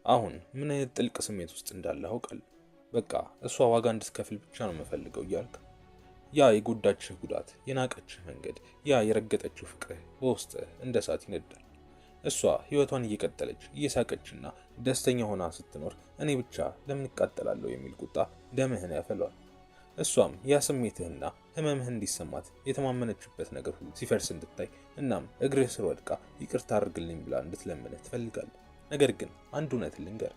አሁን ምን አይነት ጥልቅ ስሜት ውስጥ እንዳለ አውቃለሁ። በቃ እሷ ዋጋ እንድትከፍል ብቻ ነው የምፈልገው እያልክ ያ የጎዳችህ ጉዳት፣ የናቀችህ መንገድ፣ ያ የረገጠችው ፍቅርህ በውስጥህ እንደ እሳት ይነዳል። እሷ ህይወቷን እየቀጠለች እየሳቀችና ደስተኛ ሆና ስትኖር እኔ ብቻ ለምን እቃጠላለሁ የሚል ቁጣ ደምህን ያፈለዋል። እሷም ያ ስሜትህና ህመምህ እንዲሰማት የተማመነችበት ነገር ሁሉ ሲፈርስ እንድታይ እናም እግርህ ስር ወድቃ ይቅርታ አድርግልኝ ብላ እንድትለምንህ ትፈልጋለህ። ነገር ግን አንድ እውነት ልንገር፣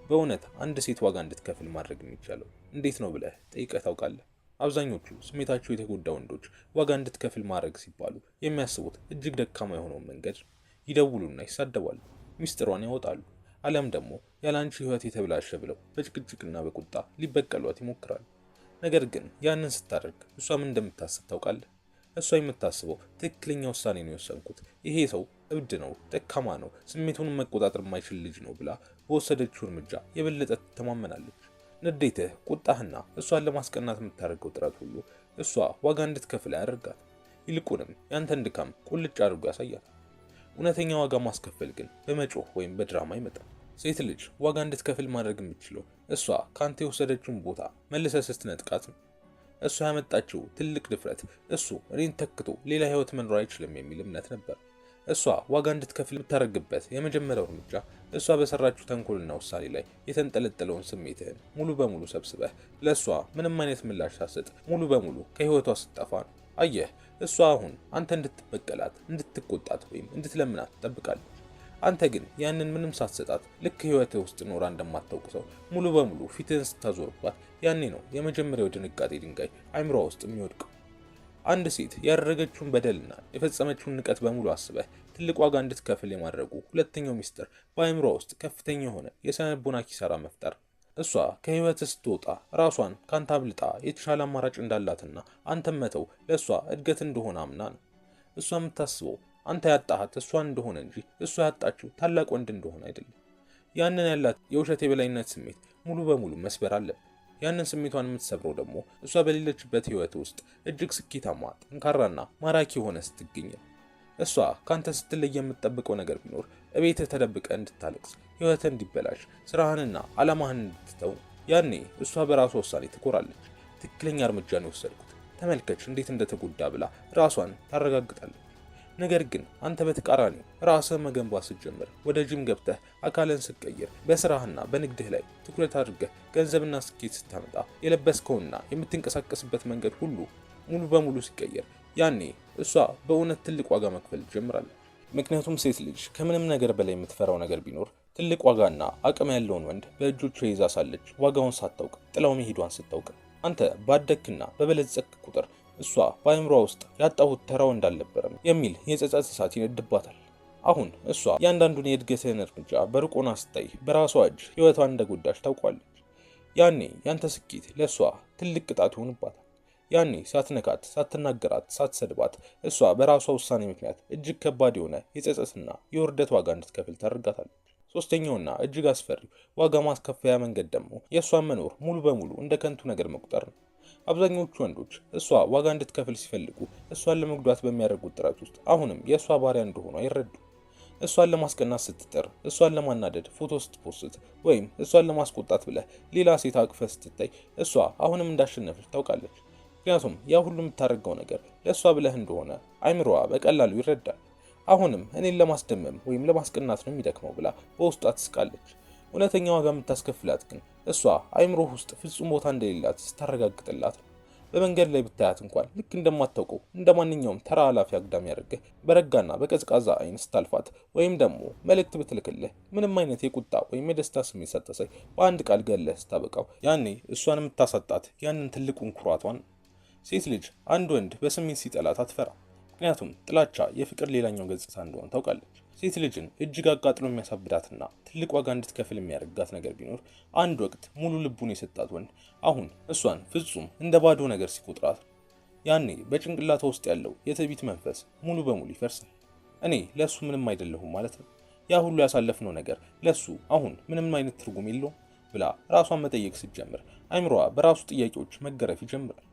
በእውነት አንድ ሴት ዋጋ እንድትከፍል ማድረግ የሚቻለው እንዴት ነው ብለህ ጠይቀህ ታውቃለህ? አብዛኞቹ ስሜታቸው የተጎዳ ወንዶች ዋጋ እንድትከፍል ማድረግ ሲባሉ የሚያስቡት እጅግ ደካማ የሆነውን መንገድ ነው። ይደውሉና ይሳደባሉ፣ ሚስጥሯን ያወጣሉ፣ አሊያም ደግሞ ያላንቺ ህይወት የተብላሸ ብለው በጭቅጭቅና በቁጣ ሊበቀሏት ይሞክራሉ። ነገር ግን ያንን ስታደርግ እሷ ምን እንደምታስብ ታውቃለህ? እሷ የምታስበው ትክክለኛ ውሳኔ ነው የወሰንኩት፣ ይሄ ሰው እብድ ነው፣ ደካማ ነው፣ ስሜቱን መቆጣጠር የማይችል ልጅ ነው ብላ በወሰደችው እርምጃ የበለጠ ትተማመናለች። ንዴትህ፣ ቁጣህና እሷን ለማስቀናት የምታደርገው ጥረት ሁሉ እሷ ዋጋ እንድትከፍል ያደርጋት። ይልቁንም ያንተን ድካም ቁልጭ አድርጎ ያሳያታል። እውነተኛ ዋጋ ማስከፈል ግን በመጮህ ወይም በድራማ አይመጣም። ሴት ልጅ ዋጋ እንድትከፍል ማድረግ የምትችለው እሷ ካንተ የወሰደችውን ቦታ መልሰህ ስትነጥቃት ነው። እሷ ያመጣችው ትልቅ ድፍረት እሱ እኔን ተክቶ ሌላ ህይወት መኖር አይችልም የሚል እምነት ነበር። እሷ ዋጋ እንድትከፍል የምታደርግበት የመጀመሪያው እርምጃ እሷ በሰራችው ተንኮልና ውሳኔ ላይ የተንጠለጠለውን ስሜትህን ሙሉ በሙሉ ሰብስበህ ለእሷ ምንም አይነት ምላሽ ሳትሰጥ ሙሉ በሙሉ ከህይወቷ ስትጠፋ ነው። አየህ፣ እሷ አሁን አንተ እንድትበቀላት፣ እንድትቆጣት ወይም እንድትለምናት ትጠብቃለች። አንተ ግን ያንን ምንም ሳትሰጣት ልክ ህይወትህ ውስጥ ኖራ እንደማታውቅ ሰው ሙሉ በሙሉ ፊትህን ስታዞርባት ያኔ ነው የመጀመሪያው ድንጋጤ ድንጋይ አይምሮዋ ውስጥ የሚወድቀው። አንድ ሴት ያደረገችውን በደልና የፈጸመችውን ንቀት በሙሉ አስበህ ትልቅ ዋጋ እንድትከፍል የማድረጉ ሁለተኛው ሚስጥር በአይምሮዋ ውስጥ ከፍተኛ የሆነ የስነ ልቦና ኪሳራ መፍጠር። እሷ ከህይወት ስትወጣ ራሷን ካንተ አብልጣ የተሻለ አማራጭ እንዳላትና አንተም መተው ለእሷ እድገት እንደሆነ አምና ነው። እሷ የምታስበው አንተ ያጣሃት እሷን እንደሆነ እንጂ እሷ ያጣችው ታላቅ ወንድ እንደሆነ አይደለም። ያንን ያላት የውሸት የበላይነት ስሜት ሙሉ በሙሉ መስበር አለብህ። ያንን ስሜቷን የምትሰብረው ደግሞ እሷ በሌለችበት ህይወት ውስጥ እጅግ ስኬታማ፣ ጠንካራና ማራኪ ሆነ ስትገኝ። እሷ ካንተ ስትለይ የምትጠብቀው ነገር ቢኖር እቤትህ ተደብቀ እንድታለቅስ፣ ህይወትህ እንዲበላሽ፣ ስራህንና አላማህን እንድትተው። ያኔ እሷ በራሷ ውሳኔ ትኮራለች። ትክክለኛ እርምጃ ነው የወሰድኩት፣ ተመልከች እንዴት እንደተጎዳ ብላ ራሷን ታረጋግጣለች። ነገር ግን አንተ በተቃራኒው ራስህ መገንባት ስትጀምር፣ ወደ ጂም ገብተህ አካልን ስትቀይር፣ በስራህና በንግድህ ላይ ትኩረት አድርገህ ገንዘብና ስኬት ስታመጣ፣ የለበስከውና የምትንቀሳቀስበት መንገድ ሁሉ ሙሉ በሙሉ ሲቀየር፣ ያኔ እሷ በእውነት ትልቅ ዋጋ መክፈል ትጀምራለች። ምክንያቱም ሴት ልጅ ከምንም ነገር በላይ የምትፈራው ነገር ቢኖር ትልቅ ዋጋና አቅም ያለውን ወንድ በእጆቿ ይዛ ሳለች ዋጋውን ሳታውቅ ጥላው መሄዷን ስታውቅ። አንተ ባደግክና በበለጸክ ቁጥር እሷ በአእምሯ ውስጥ ያጣሁት ተራው እንዳልነበረም የሚል የጸጸት እሳት ይነድባታል። አሁን እሷ ያንዳንዱን የእድገትህን እርምጃ በሩቅ ሆና ስታይ በራሷ እጅ ህይወቷን እንደጎዳች ታውቋለች። ያኔ ያንተ ስኬት ለእሷ ትልቅ ቅጣት ይሆንባታል። ያኔ ሳትነካት፣ ሳትናገራት፣ ሳትሰድባት እሷ በራሷ ውሳኔ ምክንያት እጅግ ከባድ የሆነ የጸጸትና የውርደት ዋጋ እንድትከፍል ታደርጋታለች። ሶስተኛውና እጅግ አስፈሪው ዋጋ ማስከፈያ መንገድ ደግሞ የእሷን መኖር ሙሉ በሙሉ እንደ ከንቱ ነገር መቁጠር ነው። አብዛኞቹ ወንዶች እሷ ዋጋ እንድትከፍል ሲፈልጉ እሷን ለመጉዳት በሚያደርጉት ጥረት ውስጥ አሁንም የእሷ ባሪያ እንደሆኑ አይረዱ። እሷን ለማስቀናት ስትጥር፣ እሷን ለማናደድ ፎቶ ስትፖስት ወይም እሷን ለማስቆጣት ብለህ ሌላ ሴት አቅፈህ ስትታይ እሷ አሁንም እንዳሸነፈች ታውቃለች። ምክንያቱም ያ ሁሉ የምታደርገው ነገር ለእሷ ብለህ እንደሆነ አይምሮዋ በቀላሉ ይረዳል። አሁንም እኔን ለማስደመም ወይም ለማስቀናት ነው የሚደክመው ብላ በውስጧ ትስቃለች። እውነተኛ ዋጋ የምታስከፍላት ግን እሷ አይምሮህ ውስጥ ፍጹም ቦታ እንደሌላት ስታረጋግጥላት ነው። በመንገድ ላይ ብታያት እንኳን ልክ እንደማታውቀው እንደ ማንኛውም ተራ ኃላፊ አግዳሚ ያደርገህ በረጋና በቀዝቃዛ አይን ስታልፋት ወይም ደግሞ መልእክት ብትልክልህ ምንም አይነት የቁጣ ወይም የደስታ ስሜት ሳታሳይ በአንድ ቃል ገለህ ስታበቃው፣ ያኔ እሷን የምታሳጣት ያንን ትልቁን ኩራቷን። ሴት ልጅ አንድ ወንድ በስሜት ሲጠላት አትፈራ። ምክንያቱም ጥላቻ የፍቅር ሌላኛው ገጽታ እንደሆነ ታውቃለች። ሴት ልጅን እጅግ አቃጥሎ የሚያሳብዳትና ትልቅ ዋጋ እንድትከፍል የሚያደርጋት ነገር ቢኖር አንድ ወቅት ሙሉ ልቡን የሰጣት ወንድ አሁን እሷን ፍጹም እንደ ባዶ ነገር ሲቆጥራት፣ ያኔ በጭንቅላቷ ውስጥ ያለው የትዕቢት መንፈስ ሙሉ በሙሉ ይፈርሳል። እኔ ለሱ ምንም አይደለሁም ማለት ነው፣ ያ ሁሉ ያሳለፍነው ነገር ለሱ አሁን ምንም አይነት ትርጉም የለውም ብላ ራሷን መጠየቅ ስትጀምር አይምሮዋ በራሱ ጥያቄዎች መገረፍ ይጀምራል።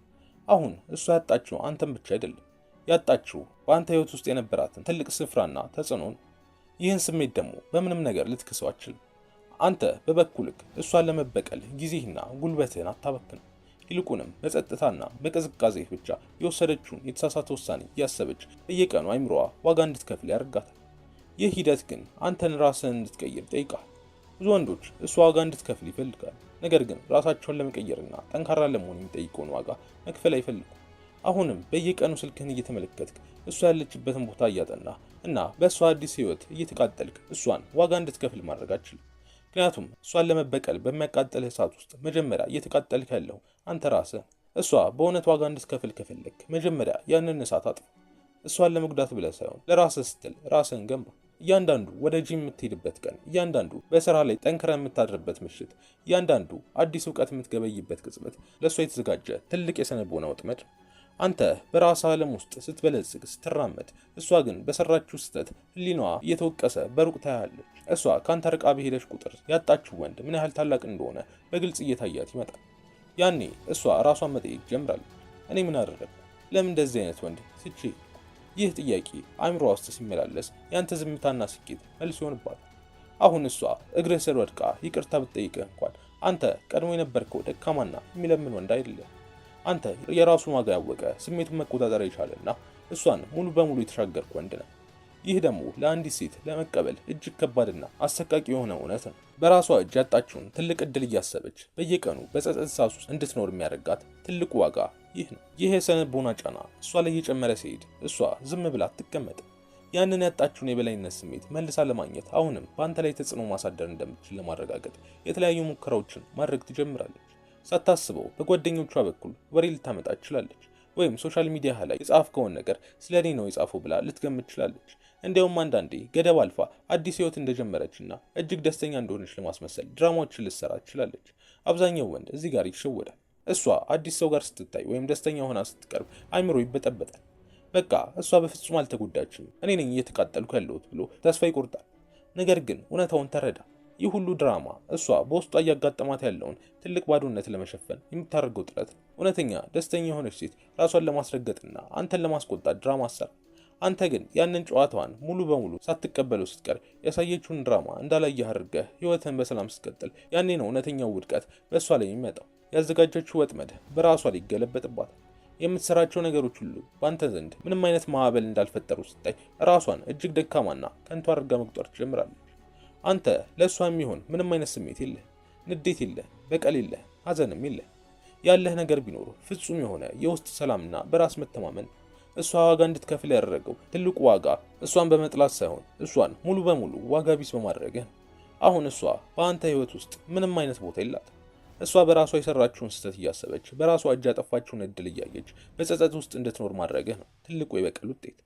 አሁን እሷ ያጣችው አንተን ብቻ አይደለም፣ ያጣችው በአንተ ህይወት ውስጥ የነበራትን ትልቅ ስፍራና ተጽዕኖ ነው። ይህን ስሜት ደግሞ በምንም ነገር ልትክሰው አትችልም። አንተ በበኩልህ እሷን ለመበቀል ጊዜህና ጉልበትህን አታበክንም። ይልቁንም በጸጥታና በቅዝቃዜህ ብቻ የወሰደችውን የተሳሳተ ውሳኔ እያሰበች በየቀኑ አይምሮዋ ዋጋ እንድትከፍል ያደርጋታል። ይህ ሂደት ግን አንተን ራስህን እንድትቀይር ይጠይቃል። ብዙ ወንዶች እሷ ዋጋ እንድትከፍል ይፈልጋሉ። ነገር ግን ራሳቸውን ለመቀየርና ጠንካራ ለመሆን የሚጠይቀውን ዋጋ መክፈል አይፈልጉም። አሁንም በየቀኑ ስልክህን እየተመለከትክ እሷ ያለችበትን ቦታ እያጠና እና በእሷ አዲስ ህይወት እየተቃጠልክ እሷን ዋጋ እንድትከፍል ማድረግ አትችልም። ምክንያቱም እሷን ለመበቀል በሚያቃጠልህ እሳት ውስጥ መጀመሪያ እየተቃጠልክ ያለው አንተ ራስህ። እሷ በእውነት ዋጋ እንድትከፍል ከፈለክ መጀመሪያ ያንን እሳት አጥፋ። እሷን ለመጉዳት ብለህ ሳይሆን ለራስህ ስትል ራስህን ገንባ። እያንዳንዱ ወደ ጂም የምትሄድበት ቀን፣ እያንዳንዱ በስራ ላይ ጠንክረህ የምታድርበት ምሽት፣ እያንዳንዱ አዲስ እውቀት የምትገበይበት ቅጽበት ለእሷ የተዘጋጀ ትልቅ የስነ-ልቦና ወጥመድ። አንተ በራስህ ዓለም ውስጥ ስትበለጽግ ስትራመድ፣ እሷ ግን በሰራችው ስህተት ህሊናዋ እየተወቀሰ በሩቅ ታያለች። እሷ ካንተ ርቃ በሄደች ቁጥር ያጣችው ወንድ ምን ያህል ታላቅ እንደሆነ በግልጽ እየታያት ይመጣል። ያኔ እሷ ራሷን መጠየቅ ጀምራለች። እኔ ምን አደረግኩ? ለምን እንደዚህ አይነት ወንድ ትቼ? ይህ ጥያቄ አእምሮዋ ውስጥ ሲመላለስ ያንተ ዝምታና ስኬት መልስ ይሆንባታል። አሁን እሷ እግርህ ስር ወድቃ ይቅርታ ብትጠይቅህ እንኳን አንተ ቀድሞ የነበርከው ደካማና የሚለምን ወንድ አይደለም። አንተ የራሱን ዋጋ ያወቀ፣ ስሜቱን መቆጣጠር የቻለና እሷን ሙሉ በሙሉ የተሻገርክ ወንድ ነው። ይህ ደግሞ ለአንዲት ሴት ለመቀበል እጅግ ከባድና አሰቃቂ የሆነ እውነት ነው። በራሷ እጅ ያጣችውን ትልቅ እድል እያሰበች በየቀኑ በጸጸት እሳት ውስጥ እንድትኖር የሚያደርጋት ትልቁ ዋጋ ይህ ነው። ይህ የስነ-ልቦና ጫና እሷ ላይ እየጨመረ ሲሄድ እሷ ዝም ብላ አትቀመጥም። ያንን ያጣችውን የበላይነት ስሜት መልሳ ለማግኘት አሁንም በአንተ ላይ ተጽዕኖ ማሳደር እንደምትችል ለማረጋገጥ የተለያዩ ሙከራዎችን ማድረግ ትጀምራለች። ሳታስበው በጓደኞቿ በኩል ወሬ ልታመጣ ትችላለች። ወይም ሶሻል ሚዲያ ላይ የጻፍከውን ነገር ስለ እኔ ነው የጻፈው ብላ ልትገምት ትችላለች። እንዲያውም አንዳንዴ ገደብ አልፋ አዲስ ህይወት እንደጀመረችና እጅግ ደስተኛ እንደሆነች ለማስመሰል ድራማዎችን ልትሰራ ትችላለች። አብዛኛው ወንድ እዚህ ጋር ይሸወዳል። እሷ አዲስ ሰው ጋር ስትታይ ወይም ደስተኛ ሆና ስትቀርብ አይምሮ ይበጠበጣል። በቃ እሷ በፍጹም አልተጎዳችም፣ እኔ ነኝ እየተቃጠልኩ ያለሁት ብሎ ተስፋ ይቆርጣል። ነገር ግን እውነታውን ተረዳ። ይህ ሁሉ ድራማ እሷ በውስጧ እያጋጠማት ያለውን ትልቅ ባዶነት ለመሸፈን የምታደርገው ጥረት። እውነተኛ ደስተኛ የሆነች ሴት ራሷን ለማስረገጥና አንተን ለማስቆጣት ድራማ አሰራ። አንተ ግን ያንን ጨዋታዋን ሙሉ በሙሉ ሳትቀበለው ስትቀር ያሳየችውን ድራማ እንዳላየህ አድርገህ ህይወትህን በሰላም ስትቀጥል፣ ያኔ ነው እውነተኛው ውድቀት በእሷ ላይ የሚመጣው። ያዘጋጀችው ወጥመድ በራሷ ላይ ይገለበጥባታል። የምትሰራቸው ነገሮች ሁሉ በአንተ ዘንድ ምንም አይነት ማዕበል እንዳልፈጠሩ ስታይ ራሷን እጅግ ደካማና ከንቱ አድርጋ መቁጠር ትጀምራለች። አንተ ለእሷ የሚሆን ምንም አይነት ስሜት የለህ፣ ንዴት የለህ፣ በቀል የለህ፣ ሀዘንም የለህ። ያለህ ነገር ቢኖር ፍጹም የሆነ የውስጥ ሰላምና በራስ መተማመን። እሷ ዋጋ እንድትከፍል ያደረገው ትልቁ ዋጋ እሷን በመጥላት ሳይሆን እሷን ሙሉ በሙሉ ዋጋ ቢስ በማድረግህ ነው። አሁን እሷ በአንተ ህይወት ውስጥ ምንም አይነት ቦታ የላት። እሷ በራሷ የሰራችውን ስህተት እያሰበች በራሷ እጅ ያጠፋችውን እድል እያየች በጸጸት ውስጥ እንድትኖር ማድረግህ ነው ትልቁ የበቀል ውጤት።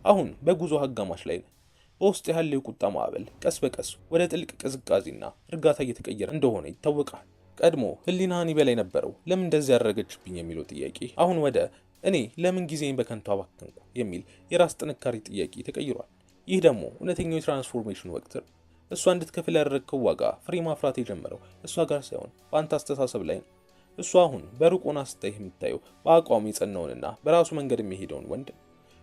አሁን በጉዞ አጋማሽ ላይ ነህ። በውስጥ ያለው የቁጣ ማዕበል ቀስ በቀስ ወደ ጥልቅ ቅዝቃዜና እርጋታ እየተቀየረ እንደሆነ ይታወቃል። ቀድሞ ህሊናህን ይበላ የነበረው ለምን እንደዚህ ያደረገችብኝ የሚለው ጥያቄ አሁን ወደ እኔ ለምን ጊዜን በከንቱ አባከንኩ የሚል የራስ ጥንካሬ ጥያቄ ተቀይሯል። ይህ ደግሞ እውነተኛው የትራንስፎርሜሽን ወቅት ነው። እሷ እንድትከፍል ያደረግከው ዋጋ ፍሬ ማፍራት የጀመረው እሷ ጋር ሳይሆን በአንተ አስተሳሰብ ላይ ነው። እሷ አሁን በሩቅ ሆና ስታይህ የምታየው በአቋሙ የጸናውንና በራሱ መንገድ የሚሄደውን ወንድ።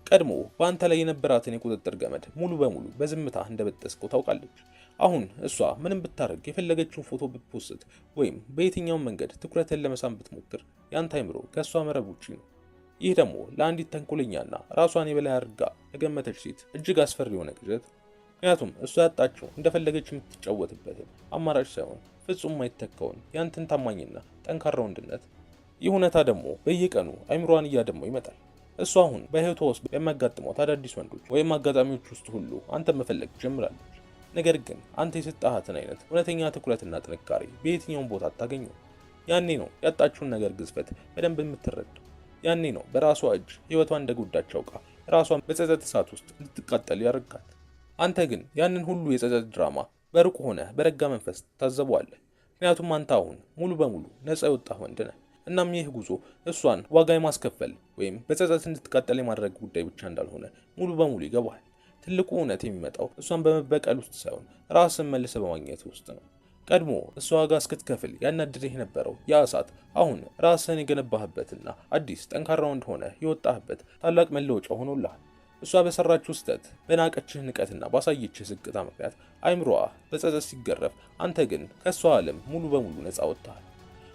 ቀድሞ በአንተ ላይ የነበራትን የቁጥጥር ገመድ ሙሉ በሙሉ በዝምታ እንደበጠስከው ታውቃለች። አሁን እሷ ምንም ብታደርግ፣ የፈለገችውን ፎቶ ብትፖስት ወይም በየትኛውም መንገድ ትኩረትን ለመሳብ ብትሞክር ያንተ አይምሮ ከእሷ መረብ ውጪ ነው። ይህ ደግሞ ለአንዲት ተንኮለኛና ራሷን የበላይ አድርጋ ለገመተች ሴት እጅግ አስፈሪ የሆነ ቅዠት። ምክንያቱም እሷ ያጣችው እንደፈለገች የምትጫወትበትን አማራጭ ሳይሆን ፍጹም የማይተካውን ያንተን ታማኝና ጠንካራ ወንድነት። ይህ እውነታ ደግሞ በየቀኑ አይምሮዋን እያደመው ይመጣል። እሷ አሁን በህይወቷ ውስጥ የሚያጋጥሟት አዳዲስ ወንዶች ወይም አጋጣሚዎች ውስጥ ሁሉ አንተ መፈለግ ጀምራለች። ነገር ግን አንተ የሰጣሃትን አይነት እውነተኛ ትኩረትና ጥንካሬ በየትኛውም ቦታ አታገኘው። ያኔ ነው ያጣችውን ነገር ግዝፈት በደንብ የምትረዳው። ያኔ ነው በራሷ እጅ ህይወቷን እንደጎዳች አውቃ ራሷን በጸጸት እሳት ውስጥ እንድትቃጠል ያደርጋት። አንተ ግን ያንን ሁሉ የጸጸት ድራማ በሩቅ ሆነ በረጋ መንፈስ ታዘበዋለህ። ምክንያቱም አንተ አሁን ሙሉ በሙሉ ነፃ የወጣህ ወንድ ነህ። እናም ይህ ጉዞ እሷን ዋጋ የማስከፈል ወይም በጸጸት እንድትቃጠል የማድረግ ጉዳይ ብቻ እንዳልሆነ ሙሉ በሙሉ ይገባሃል። ትልቁ እውነት የሚመጣው እሷን በመበቀል ውስጥ ሳይሆን ራስን መልሰ በማግኘት ውስጥ ነው። ቀድሞ እሷ ዋጋ እስክትከፍል ያናድድህ የነበረው ያ እሳት አሁን ራስህን የገነባህበትና አዲስ ጠንካራ ወንድ ሆነህ የወጣህበት ታላቅ መለወጫ ሆኖልሃል። እሷ በሰራችው ስህተት፣ በናቀችህ ንቀትና ባሳየችህ ዝቅታ ምክንያት አይምሮዋ በጸጸት ሲገረፍ፣ አንተ ግን ከእሷ ዓለም ሙሉ በሙሉ ነፃ ወጥተሃል።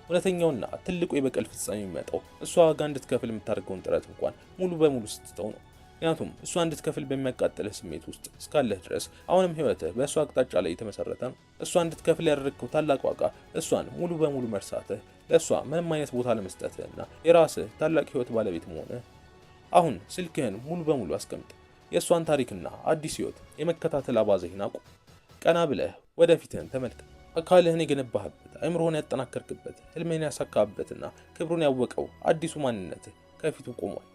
እውነተኛውና ትልቁ የበቀል ፍጻሜ የሚመጣው እሷ ዋጋ እንድትከፍል የምታደርገውን ጥረት እንኳን ሙሉ በሙሉ ስትተው ነው። ምክንያቱም እሷ እንድትከፍል በሚያቃጥልህ ስሜት ውስጥ እስካለህ ድረስ አሁንም ህይወትህ በእሷ አቅጣጫ ላይ የተመሰረተ ነው። እሷ እንድትከፍል ያደረግከው ታላቅ ዋጋ እሷን ሙሉ በሙሉ መርሳትህ፣ ለእሷ ምንም አይነት ቦታ ለመስጠትህና የራስህ ታላቅ ህይወት ባለቤት መሆንህ። አሁን ስልክህን ሙሉ በሙሉ አስቀምጥ። የእሷን ታሪክና አዲስ ህይወት የመከታተል አባዜህን አቁም። ቀና ብለህ ወደፊትህን ተመልከት። አካልህን የገነባህበት፣ አእምሮህን ያጠናከርክበት፣ ህልምህን ያሳካህበትና ክብሩን ያወቀው አዲሱ ማንነትህ ከፊቱ ቆሟል።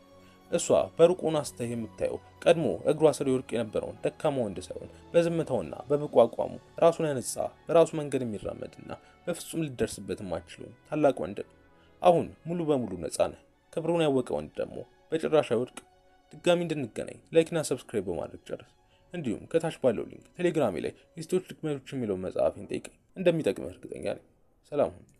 እሷ በሩቅ ሆና ስተህ የምታየው ቀድሞ እግሯ ስር ይወድቅ የነበረውን ደካማ ወንድ ሳይሆን በዝምታውና በብቁ አቋሙ ራሱን ያነጻ፣ በራሱ መንገድ የሚራመድና በፍጹም ልደርስበት የማትችለውን ታላቅ ወንድ ነው። አሁን ሙሉ በሙሉ ነፃ ነህ። ክብሩን ያወቀ ወንድ ደግሞ በጭራሽ አይወድቅ። ድጋሚ እንድንገናኝ ላይክና ሰብስክራይብ በማድረግ ጨርስ። እንዲሁም ከታች ባለው ሊንክ ቴሌግራሜ ላይ የሴቶች ድክመቶች የሚለውን መጽሐፌን ጠይቀኝ፣ እንደሚጠቅምህ እርግጠኛ ነኝ። ሰላም ሁኑ።